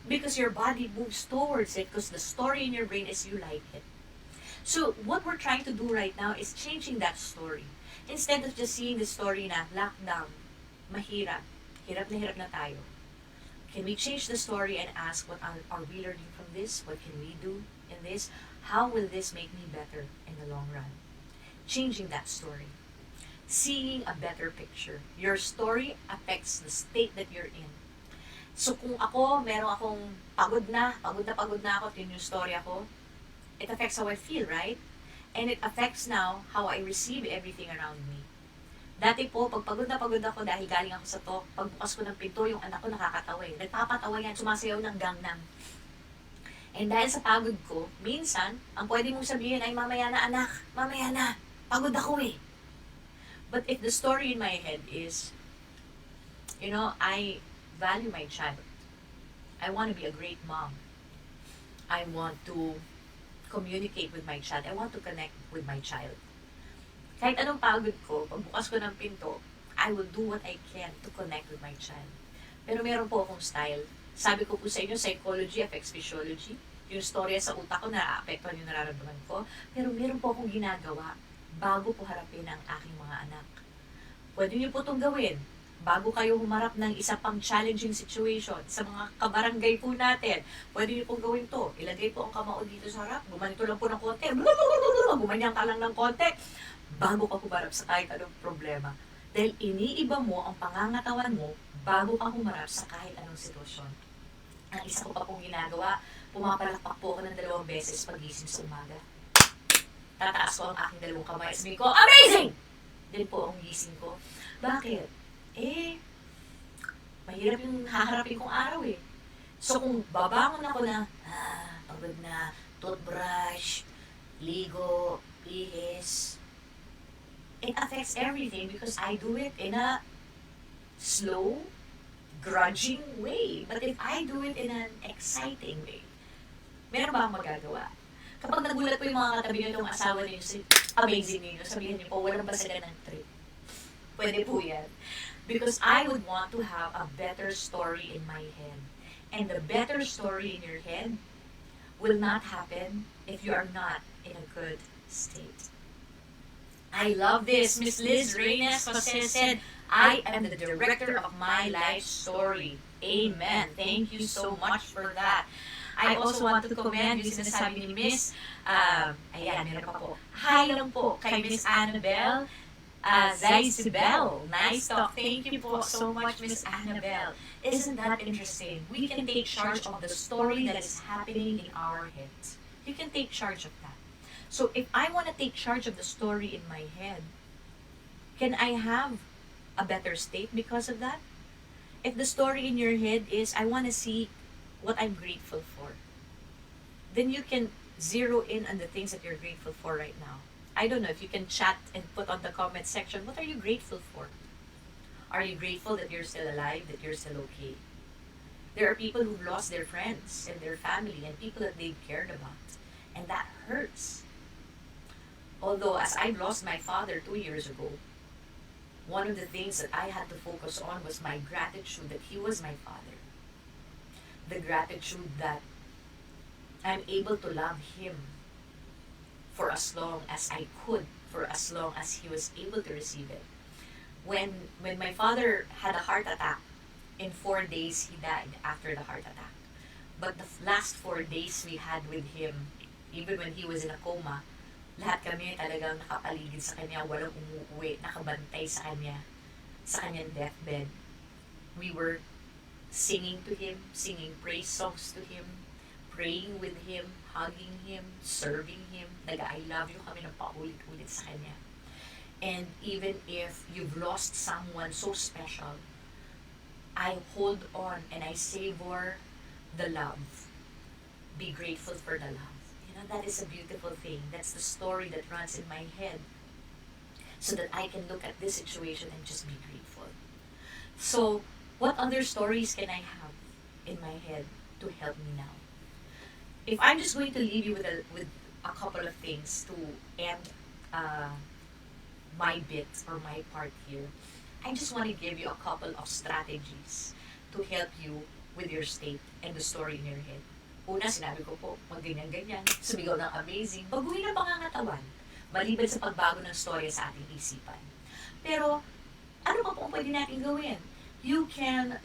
Because your body moves towards it because the story in your brain is you like it. So, what we're trying to do right now is changing that story. Instead of just seeing the story na lockdown, mahirap, hirap na tayo. Can we change the story and ask what are we learning from this? What can we do in this? How will this make me better in the long run? Changing that story. Seeing a better picture. Your story affects the state that you're in. So kung ako, meron akong pagod na ako, yun yung story ako, it affects how I feel, right? And it affects now how I receive everything around me. Dati po, pag pagod na ako dahil galing ako sa talk, pagbukas ko ng pinto, yung anak ko nakakatawa eh. Nagpapatawa yan, sumasayaw ng gangnam. And dahil sa pagod ko, minsan, ang pwede mong sabihin ay, mamaya na anak, mamaya na, pagod ako eh. But if the story in my head is, I value my child. I want to be a great mom. I want to communicate with my child. I want to connect with my child. Kahit anong pagod ko, pagbukas ko ng pinto, I will do what I can to connect with my child. Pero meron po akong style. Sabi ko po sa inyo, psychology affects physiology. Yung storya sa utak ko, naaapektuhan yung nararamdaman ko. Pero meron po akong ginagawa bago po harapin ang aking mga anak. Pwede niyo po itong gawin bago kayo humarap ng isa pang challenging situation sa mga kabarangay po natin. Pwede niyo pong gawin to. Ilagay po ang kamao dito sa harap. Gumanito lang po ng konti. Gumanyan ka lang ng konti. Bago ka humarap sa kahit anong problema. Dahil iniiba mo ang pangangatawan mo bago ka humarap sa kahit anong sitwasyon. Ang isa ko pa pong ginagawa, pumapalakpak po ako ng 2 beses pagising sa umaga. Tataas ko ang aking 2 kamay. Sabihin ko, amazing! Dahil po ang gising ko. Bakit? Mahirap yung haharapin kong araw eh. So kung babangon ako na, pagod na, toothbrush, ligo, bihis, it affects everything because I do it in a slow, grudging way. But if I do it in an exciting way, meron ba akong magagawa? Kapag nagulat po yung mga katabi nyo, yung asawa niyo, amazing niyo, sabihin niyo po, walang ba sila ng trip? Pwede po yan. Because I would want to have a better story in my head. And the better story in your head will not happen if you are not in a good state. I love this. Miss Liz Reyes Jose said, I am the director of my life story. Amen. Thank you so much for that. I also want to commend yung sinasabi ni Miss, ayan, meron pa po. Hi lang po kay Miss Annabelle Zaisibel. Nice talk. Thank you po so much, Miss Annabelle. Isn't that interesting? We can take charge of the story that is happening in our heads. You can take charge of that. So if I want to take charge of the story in my head, can I have a better state because of that? If the story in your head is, I want to see what I'm grateful for, then you can zero in on the things that you're grateful for right now. I don't know if you can chat and put on the comment section, what are you grateful for? Are you grateful that you're still alive, that you're still okay? There are people who've lost their friends and their family and people that they cared about. And that hurts. Although, as I lost my father 2 years ago, one of the things that I had to focus on was my gratitude that he was my father. The gratitude that I'm able to love him for as long as I could, for as long as he was able to receive it. When my father had a heart attack, in 4 days he died after the heart attack. But the last 4 days we had with him, even when he was in a coma, lahat kami talagang nakapaligid sa kanya, walang umuwi, nakabantay sa kanya, sa kanyang deathbed. We were singing to him, singing praise songs to him, praying with him, hugging him, serving him. Nag-I love you kami ng paulit-ulit sa kanya. And even if you've lost someone so special, I hold on and I savor the love. Be grateful for the love. You know, that is a beautiful thing. That's the story that runs in my head. So that I can look at this situation and just be grateful. So, what other stories can I have in my head to help me now? If I'm just going to leave you with a couple of things to end my bit or my part here, I just want to give you a couple of strategies to help you with your state and the story in your head. Una, sinabi ko po, magganyan-ganyan, sumigaw ng amazing, baguhin ang pangangatawan, maliban sa pagbago ng storya sa ating isipan. Pero, ano pa po ang pwede natin gawin? You can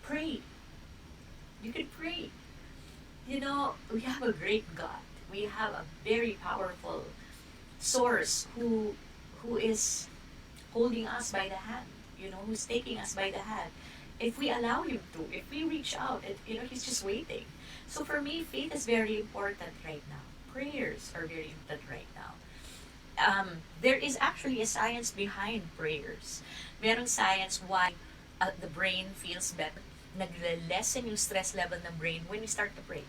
pray. You can pray. You know, we have a great God. We have a very powerful source who is holding us by the hand, you know, who's taking us by the hand. If we allow him to, if we reach out, and, you know, he's just waiting. So for me, faith is very important right now. Prayers are very important right now. There is actually a science behind prayers. Merong science why the brain feels better. Nagle-lessen yung stress level ng brain when we start to pray.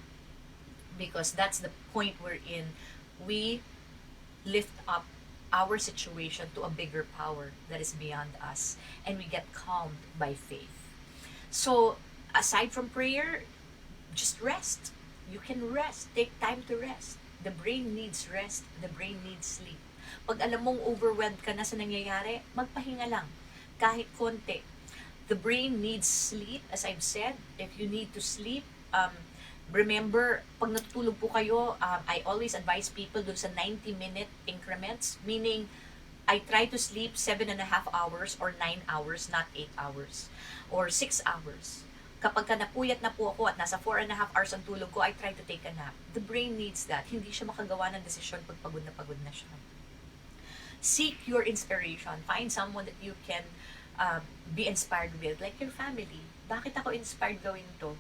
Because that's the point wherein we lift up our situation to a bigger power that is beyond us, and we get calmed by faith. So, aside from prayer, just rest. You can rest. Take time to rest. The brain needs rest. The brain needs sleep. Pag alam mong overwhelmed ka na sa nangyayari, magpahinga lang. Kahit konti. The brain needs sleep, as I've said. If you need to sleep, remember, pag natutulog po kayo, I always advise people dun sa 90-minute increments, meaning, I try to sleep 7.5 hours or 9 hours, not 8 hours, or 6 hours. Kapag ka napuyat na po ako at nasa 4.5 hours ang tulog ko, I try to take a nap. The brain needs that. Hindi siya makagawa ng desisyon pag pagod na siya. Seek your inspiration. Find someone that you can be inspired with, like your family. Bakit ako inspired gawin to?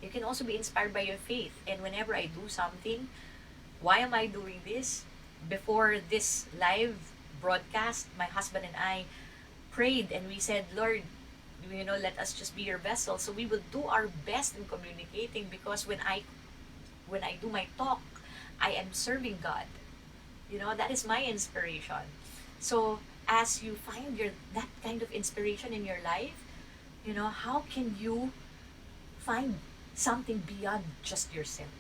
You can also be inspired by your faith. And whenever I do something, why am I doing this? Before this live broadcast, my husband and I prayed and we said, Lord, you know, let us just be your vessel. So we will do our best in communicating, because when I do my talk, I am serving God. You know, that is my inspiration. So as you find that kind of inspiration in your life, you know, how can you find something beyond just yourself?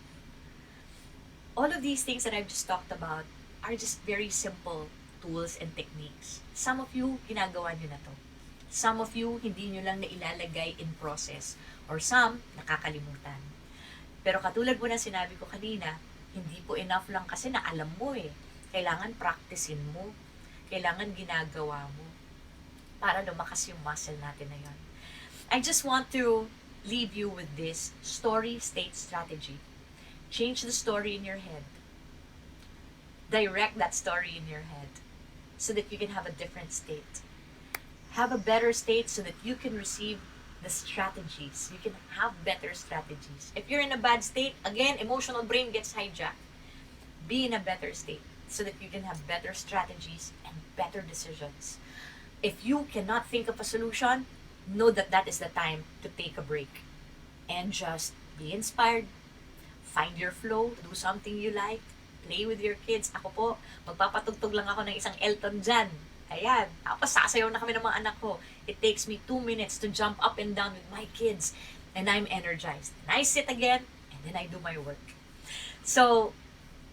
All of these things that I've just talked about are just very simple tools and techniques. Some of you, ginagawa nyo na to. Some of you, hindi nyo lang nailalagay in process. Or some, nakakalimutan. Pero katulad po na sinabi ko kanina, hindi po enough lang kasi na alam mo eh. Kailangan practicein mo. Kailangan ginagawa mo. Para lumakas yung muscle natin na yun. I just want to leave you with this story state strategy. Change the story in your head. Direct that story in your head so that you can have a different state. Have a better state so that you can receive the strategies. You can have better strategies. If you're in a bad state, again, emotional brain gets hijacked. Be in a better state so that you can have better strategies and better decisions. If you cannot think of a solution, know that that is the time to take a break and just be inspired, find your flow, do something you like, play with your kids. Ako po, magpapatugtog lang ako ng isang Elton John. Ayan. Tapos sasayaw na kami ng mga anak ko. It takes me 2 minutes to jump up and down with my kids. And I'm energized. And I sit again, and then I do my work. So,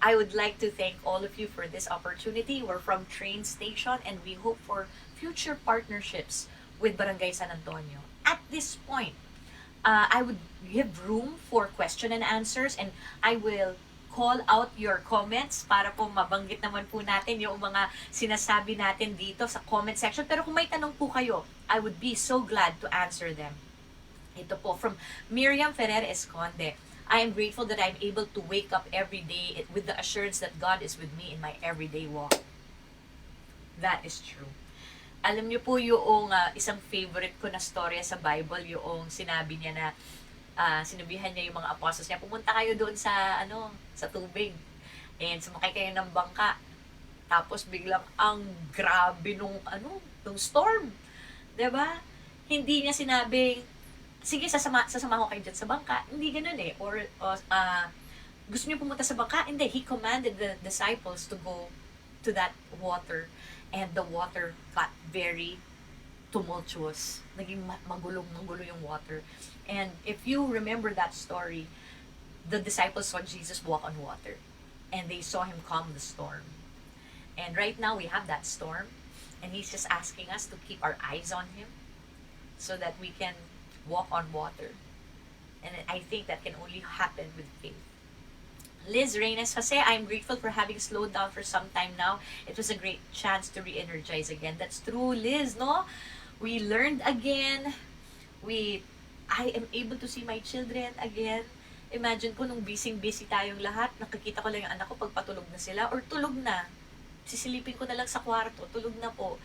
I would like to thank all of you for this opportunity. We're from Train Station, and we hope for future partnerships with Barangay San Antonio. At this point, I would give room for question and answers, and I will call out your comments para po mabanggit naman po natin yung mga sinasabi natin dito sa comment section. Pero kung may tanong po kayo, I would be so glad to answer them. Ito po from Miriam Ferrer Esconde. I am grateful that I'm able to wake up every day with the assurance that God is with me in my everyday walk. That is true. Alam niyo po yung isang favorite ko na storya sa Bible, yung sinabi niya na sinabihan niya yung mga apostles niya, pumunta kayo doon sa sa tubig and sumakay kayo ng bangka. Tapos biglang ang grabe nung storm. 'Di ba? Hindi niya sinabing sige, sasama ko kayo dyan sa bangka. Hindi ganoon eh. Or gusto niyo pumunta sa bangka? Hindi. He commanded the disciples to go to that water. And the water got very tumultuous. Naging magulo yung water. And if you remember that story, the disciples saw Jesus walk on water. And they saw him calm the storm. And right now, we have that storm. And he's just asking us to keep our eyes on him so that we can walk on water. And I think that can only happen with faith. Liz Reynes Jose, I'm grateful for having slowed down for some time now. It was a great chance to re-energize again. That's true, Liz, no? We learned again. I am able to see my children again. Imagine ko nung busy tayong lahat, nakikita ko lang yung anak ko pag patulog na sila or tulog na. Sisilipin ko na lang sa kwarto, tulog na po.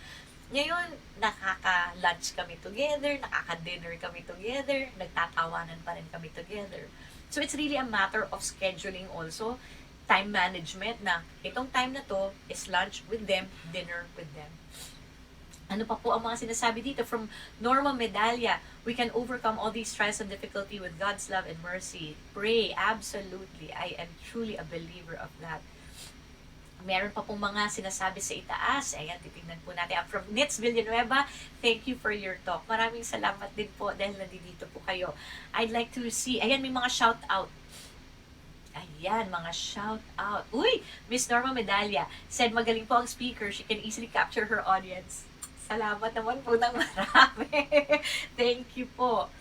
Ngayon, nakaka-lunch kami together, nakaka-dinner kami together, nagtatawanan pa rin kami together. So it's really a matter of scheduling also, time management na itong time na to is lunch with them, dinner with them. Ano pa po ang mga sinasabi dito? From Norma Medalla, we can overcome all these trials and difficulty with God's love and mercy. Pray, absolutely. I am truly a believer of that. Meron pa pong mga sinasabi sa itaas. Ayan, titignan po natin. I'm from Nitz Villanueva. Thank you for your talk. Maraming salamat din po dahil nandito po kayo. I'd like to see, ayan, may mga shout out. Ayan, mga shout out. Uy, Miss Norma Medalla said magaling po ang speaker. She can easily capture her audience. Salamat naman po ng marami. Thank you po.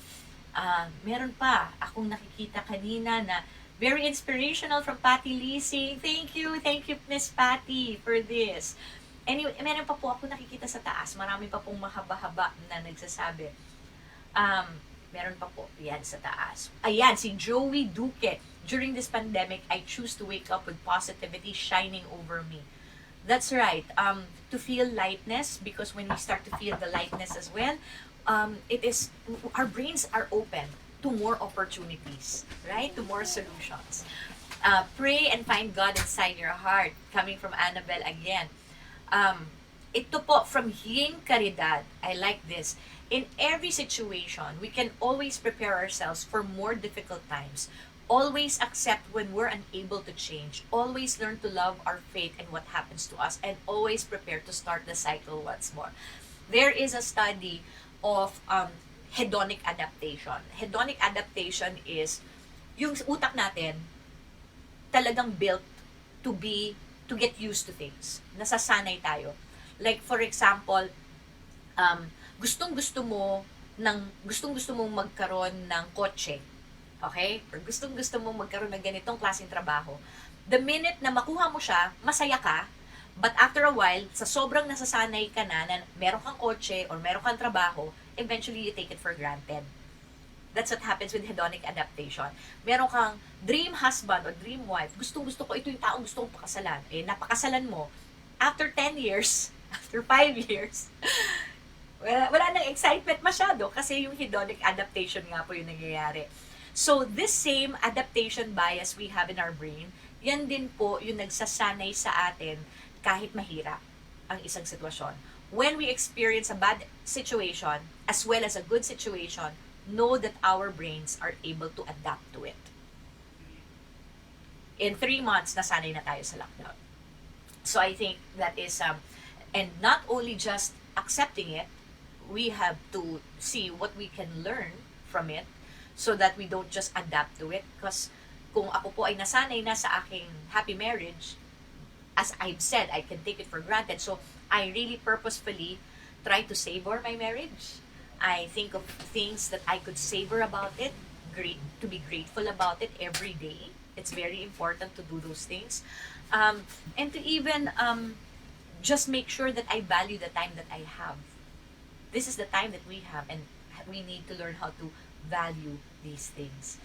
Meron pa akong nakikita kanina na very inspirational from Patty Leasing. Thank you, Miss Patty, for this. Anyway, meron pa po ako nakikita sa taas. Marami pa pong mahaba-haba na nagsasabi. Meron pa po, yan sa taas. Ayan, si Joey Duque. During this pandemic, I choose to wake up with positivity shining over me. That's right. To feel lightness, because when we start to feel the lightness as well, our brains are open to more opportunities, right? To more solutions. Pray and find God inside your heart. Coming from Annabelle again. Ito po from Hing Caridad. I like this. In every situation, we can always prepare ourselves for more difficult times. Always accept when we're unable to change. Always learn to love our fate and what happens to us. And always prepare to start the cycle once more. There is a study of hedonic adaptation. Hedonic adaptation is yung utak natin talagang built to get used to things. Nasasanay tayo. Like for example, gustong-gusto mong magkaroon ng kotse. Okay? Or gustong-gusto mong magkaroon ng ganitong klaseng trabaho. The minute na makuha mo siya, masaya ka. But after a while, sa sobrang nasasanay ka na meron kang kotse or meron kang trabaho, eventually you take it for granted. That's what happens with hedonic adaptation. Meron kang dream husband or dream wife. Gustong-gusto ko, ito yung taong gusto kong pakasalan. Napakasalan mo. After 10 years, after 5 years, wala nang excitement masyado kasi yung hedonic adaptation nga po yung nangyayari. So, this same adaptation bias we have in our brain, yan din po yung nagsasanay sa atin kahit mahirap ang isang sitwasyon. When we experience a bad situation, as well as a good situation, know that our brains are able to adapt to it. In 3 months, nasanay na tayo sa lockdown. So I think that is, and not only just accepting it, we have to see what we can learn from it so that we don't just adapt to it. Because kung ako po ay nasanay na sa aking happy marriage, as I've said, I can take it for granted. So I really purposefully try to savor my marriage. I think of things that I could savor about it, to be grateful about it every day. It's very important to do those things. And to even just make sure that I value the time that I have. This is the time that we have, and we need to learn how to value these things.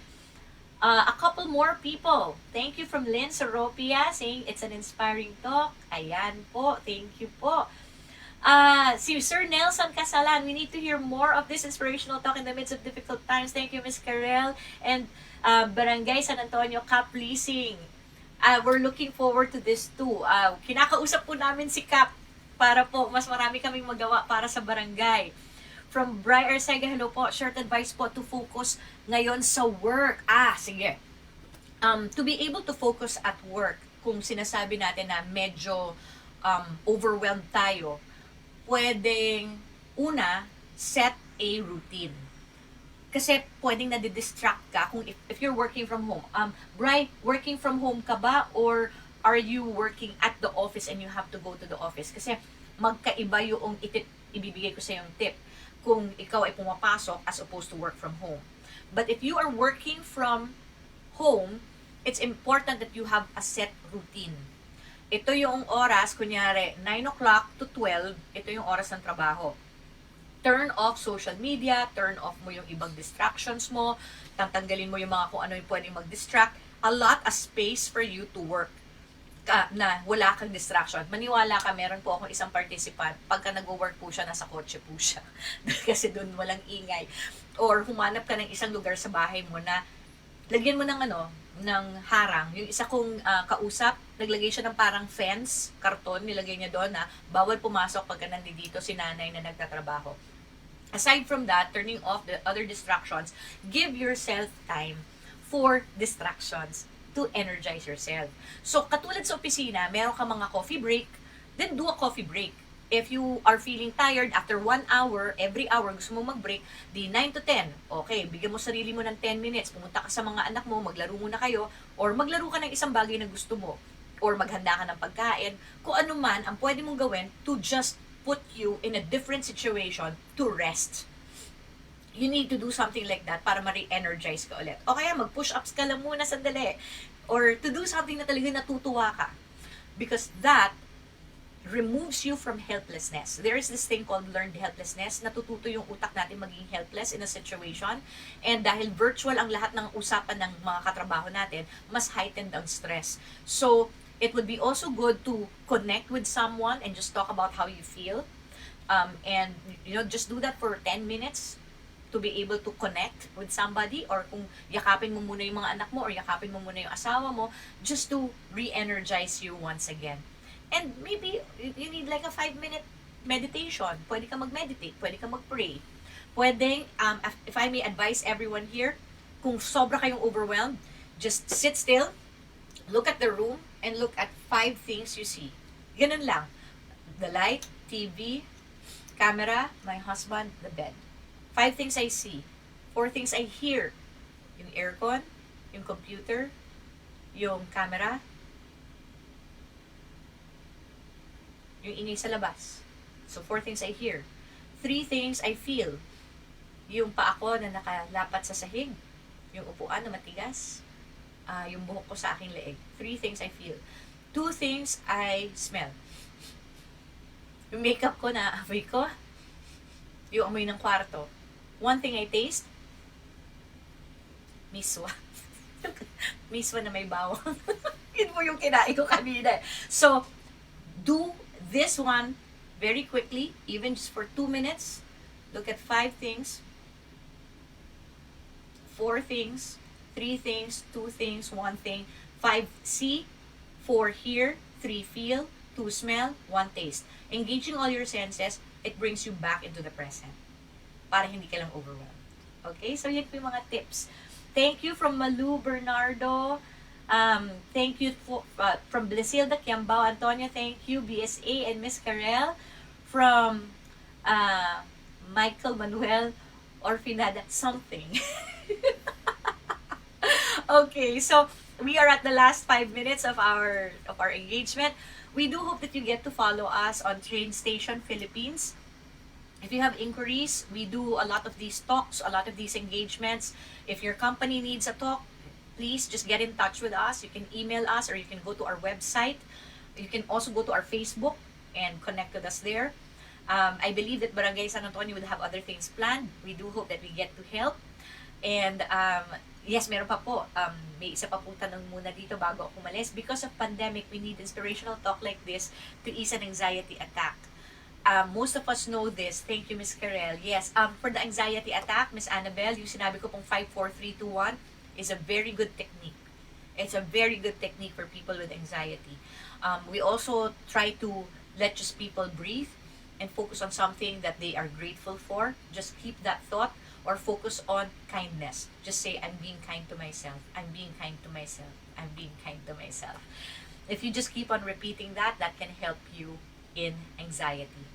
A couple more people. Thank you from Lynn Soropia saying it's an inspiring talk. Ayan po. Thank you po. Si Sir Nelson Casalan, we need to hear more of this inspirational talk in the midst of difficult times. Thank you, Miss Karel. And Brgy San Antonio, Cap Leasing. We're looking forward to this too. Kinakausap po namin si Cap para po mas marami kaming magawa para sa barangay. From Bri Arcega, hello po. Short advice po to focus ngayon sa work. Sige. To be able to focus at work, kung sinasabi natin na medyo overwhelmed tayo, pwedeng una, set a routine. Kasi pwedeng nadidistract ka kung if you're working from home. Bri, working from home ka ba or are you working at the office and you have to go to the office? Kasi magkaiba yung ibibigay ko sa yung tip kung ikaw ay pumapasok as opposed to work from home. But if you are working from home, it's important that you have a set routine. Ito yung oras, kunyari, 9 o'clock to 12, ito yung oras ng trabaho. Turn off social media, turn off mo yung ibang distractions mo, tanggalin mo yung mga kung ano yung pwedeng mag-distract. Allot a space for you to work na wala kang distraction. Maniwala ka, meron po akong isang participant, pagka nag-work po siya, nasa kotse po siya. Kasi doon walang ingay. Or humanap ka ng isang lugar sa bahay mo na lagyan mo ng ng harang. Yung isa kong kausap, naglagay siya ng parang fence, karton, nilagay niya doon na bawal pumasok pagka nandito si nanay na nagtatrabaho. Aside from that, turning off the other distractions, give yourself time for distractions to energize yourself. So, katulad sa opisina, meron ka mga coffee break, then do a coffee break. If you are feeling tired, after 1 hour, every hour gusto mo mag-break, di 9 to 10. Okay, bigyan mo sarili mo ng 10 minutes. Pumunta ka sa mga anak mo, maglaro muna kayo, or maglaro ka ng isang bagay na gusto mo, or maghanda ka ng pagkain. Kung ano man ang pwede mong gawin to just put you in a different situation to rest. You need to do something like that para ma-re-energize ka ulit. O kaya mag-push-ups ka lang muna sandali. Or to do something na talaga natutuwa ka. Because that removes you from helplessness. There is this thing called learned helplessness. Natututo yung utak natin maging helpless in a situation. And dahil virtual ang lahat ng usapan ng mga katrabaho natin, mas heightened ang stress. So, it would be also good to connect with someone and just talk about how you feel. And, just do that for 10 minutes to be able to connect with somebody, or kung yakapin mo muna yung mga anak mo or yakapin mo muna yung asawa mo, just to re-energize you once again. And maybe you need like a 5-minute meditation. Pwede ka mag-meditate, pwede ka mag-pray. Pwedeng, if I may advise everyone here, kung sobra kayong overwhelmed, just sit still, look at the room, and look at 5 things you see. Ganun lang. The light, TV, camera, my husband, the bed. 5 things I see. 4 things I hear. Yung aircon, yung computer, yung camera, yung ingay sa labas. So, 4 things I hear. 3 things I feel. Yung paa ko na nakalapat sa sahig. Yung upuan na matigas. Yung buhok ko sa aking leeg. 3 things I feel. 2 things I smell. Yung makeup ko na amoy ko. Yung amoy ng kwarto. 1 thing I taste. Miswa. Miswa na may bawang. Yun mo yung kinain ko kanina. So, do this one very quickly, even just for 2 minutes. Look at 5 things, 4 things, 3 things, 2 things, 1 thing, 5 see, 4 hear, 3 feel, 2 smell, 1 taste. Engaging all your senses, it brings you back into the present. Para hindi ka lang overwhelmed. Okay? So, yan po yung mga tips. Thank you from Malu Bernardo. Thank you from Blisilda Kiambao Antonio. Thank you, BSA and Miss Karel. From Michael Manuel Orfinada something. Okay, so we are at the last 5 minutes of our engagement. We do hope that you get to follow us on Train Station Philippines. If you have inquiries, we do a lot of these talks, a lot of these engagements. If your company needs a talk, please just get in touch with us. You can email us or you can go to our website. You can also go to our Facebook and connect with us there. I believe that Barangay San Antonio will have other things planned. We do hope that we get to help. And yes, meron pa po. May isa pa po tanong muna dito bago ako umalis. Because of pandemic, we need inspirational talk like this to ease an anxiety attack. Most of us know this. Thank you, Miss Karel. Yes, for the anxiety attack, Miss Annabelle, yung sinabi ko pong 5, 4, 3, 2, 1 is a very good technique. It's a very good technique for people with anxiety. We also try to let just people breathe and focus on something that they are grateful for. Just keep that thought or focus on kindness. Just say, I'm being kind to myself. I'm being kind to myself. I'm being kind to myself. If you just keep on repeating that, that can help you in anxiety.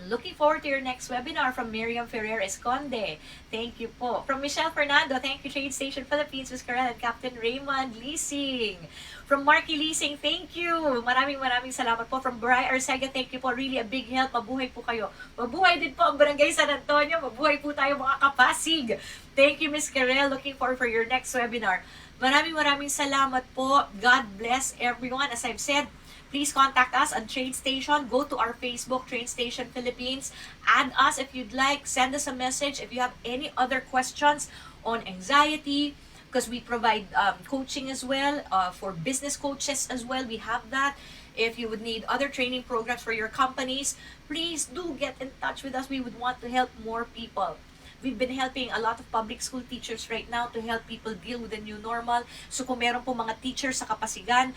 Looking forward to your next webinar from Miriam Ferrer Esconde. Thank you po. From Michelle Fernando, thank you Trade Station Philippines, Ms. Karel and Captain Raymond Leasing. From Marky Leasing, thank you. Maraming salamat po. From Bri Arcega, thank you po. Really a big help. Mabuhay po kayo. Mabuhay din po ang Barangay San Antonio. Mabuhay po tayo mga kapasig. Thank you, Ms. Karel. Looking forward for your next webinar. Maraming salamat po. God bless everyone. As I've said, please contact us on Train Station. Go to our Facebook, Train Station Philippines. Add us if you'd like. Send us a message if you have any other questions on anxiety, because we provide coaching as well for business coaches as well. We have that. If you would need other training programs for your companies, please do get in touch with us. We would want to help more people. We've been helping a lot of public school teachers right now to help people deal with the new normal. So kung meron po mga teachers sa Kapasigan,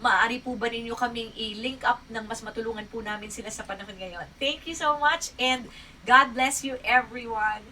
maaari po ba ninyo kaming i-link up ng mas matulungan po namin sila sa panahon ngayon. Thank you so much and God bless you everyone.